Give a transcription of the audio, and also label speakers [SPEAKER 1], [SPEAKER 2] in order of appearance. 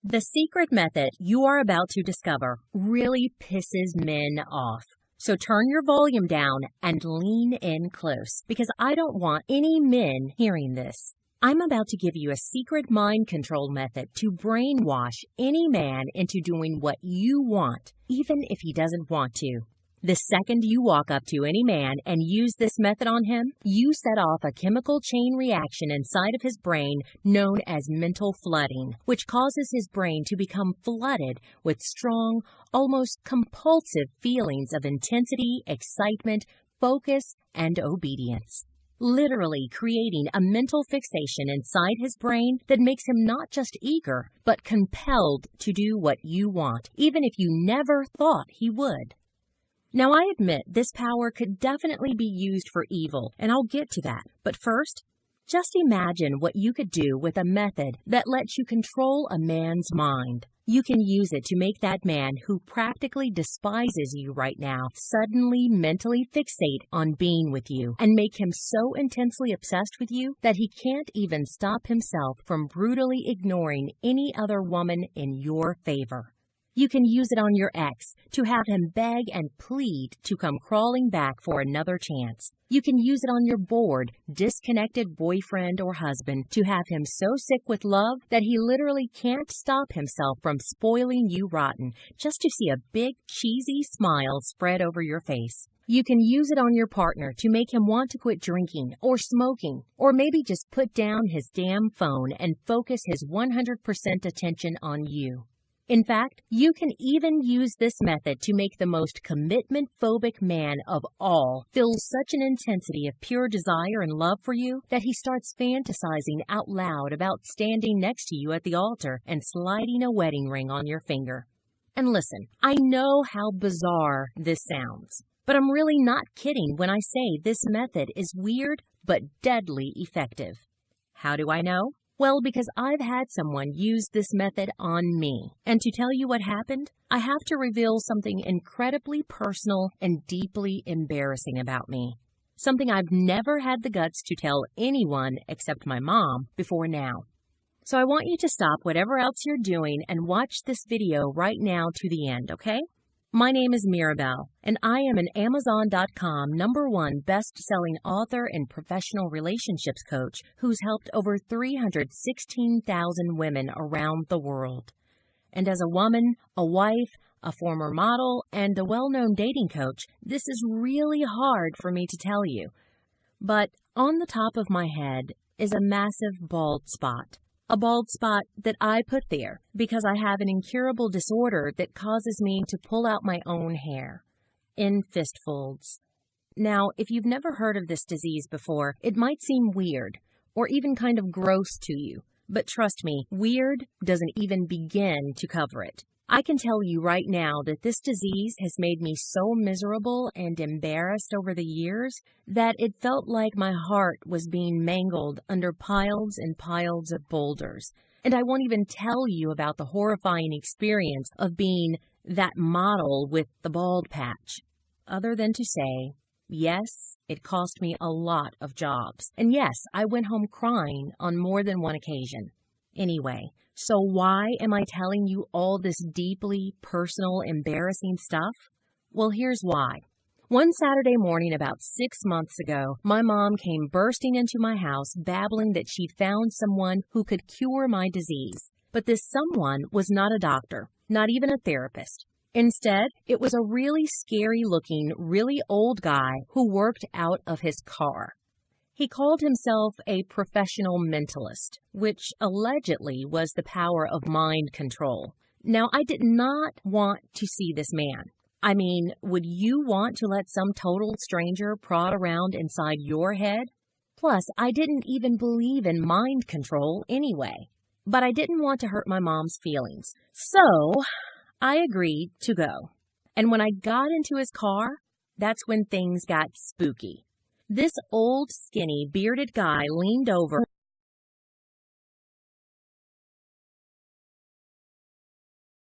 [SPEAKER 1] The secret method you are about to discover really pisses men off. So turn your volume down and lean in close, because I don't want any men hearing this. I'm about to give you a secret mind control method to brainwash any man into doing what you want, even if he doesn't want to. The second you walk up to any man and use this method on him, you set off a chemical chain reaction inside of his brain known as mental flooding, which causes his brain to become flooded with strong, almost compulsive feelings of intensity, excitement, focus, and obedience. Literally creating a mental fixation inside his brain that makes him not just eager, but compelled to do what you want, even if you never thought he would. Now, I admit this power could definitely be used for evil, and I'll get to that. But first, just imagine what you could do with a method that lets you control a man's mind. You can use it to make that man who practically despises you right now suddenly mentally fixate on being with you and make him so intensely obsessed with you that he can't even stop himself from brutally ignoring any other woman in your favor. You can use it on your ex to have him beg and plead to come crawling back for another chance. You can use it on your bored, disconnected boyfriend or husband to have him so sick with love that he literally can't stop himself from spoiling you rotten just to see a big, cheesy smile spread over your face. You can use it on your partner to make him want to quit drinking or smoking, or maybe just put down his damn phone and focus his 100% attention on you. In fact, you can even use this method to make the most commitment-phobic man of all feel such an intensity of pure desire and love for you that he starts fantasizing out loud about standing next to you at the altar and sliding a wedding ring on your finger. And listen, I know how bizarre this sounds, but I'm really not kidding when I say this method is weird but deadly effective. How do I know? Well, because I've had someone use this method on me. And to tell you what happened, I have to reveal something incredibly personal and deeply embarrassing about me. Something I've never had the guts to tell anyone except my mom before now. So I want you to stop whatever else you're doing and watch this video right now to the end, okay? My name is Mirabelle, and I am an Amazon.com #1 best-selling author and professional relationships coach who's helped over 316,000 women around the world. And as a woman, a wife, a former model, and a well-known dating coach, this is really hard for me to tell you. But on the top of my head is a massive bald spot. A bald spot that I put there because I have an incurable disorder that causes me to pull out my own hair in fistfuls. Now, if you've never heard of this disease before, it might seem weird or even kind of gross to you. But trust me, weird doesn't even begin to cover it. I can tell you right now that this disease has made me so miserable and embarrassed over the years that it felt like my heart was being mangled under piles and piles of boulders. And I won't even tell you about the horrifying experience of being that model with the bald patch, other than to say, yes, it cost me a lot of jobs. And yes, I went home crying on more than one occasion. Anyway, so why am I telling you all this deeply personal, embarrassing stuff? Well, here's why. One Saturday morning about 6 months ago, my mom came bursting into my house babbling that she'd found someone who could cure my disease. But this someone was not a doctor, not even a therapist. Instead, it was a really scary-looking, really old guy who worked out of his car. He called himself a professional mentalist, which allegedly was the power of mind control. Now, I did not want to see this man. I mean, would you want to let some total stranger prod around inside your head? Plus, I didn't even believe in mind control anyway. But I didn't want to hurt my mom's feelings. So, I agreed to go. And when I got into his car, that's when things got spooky. This old, skinny, bearded guy leaned over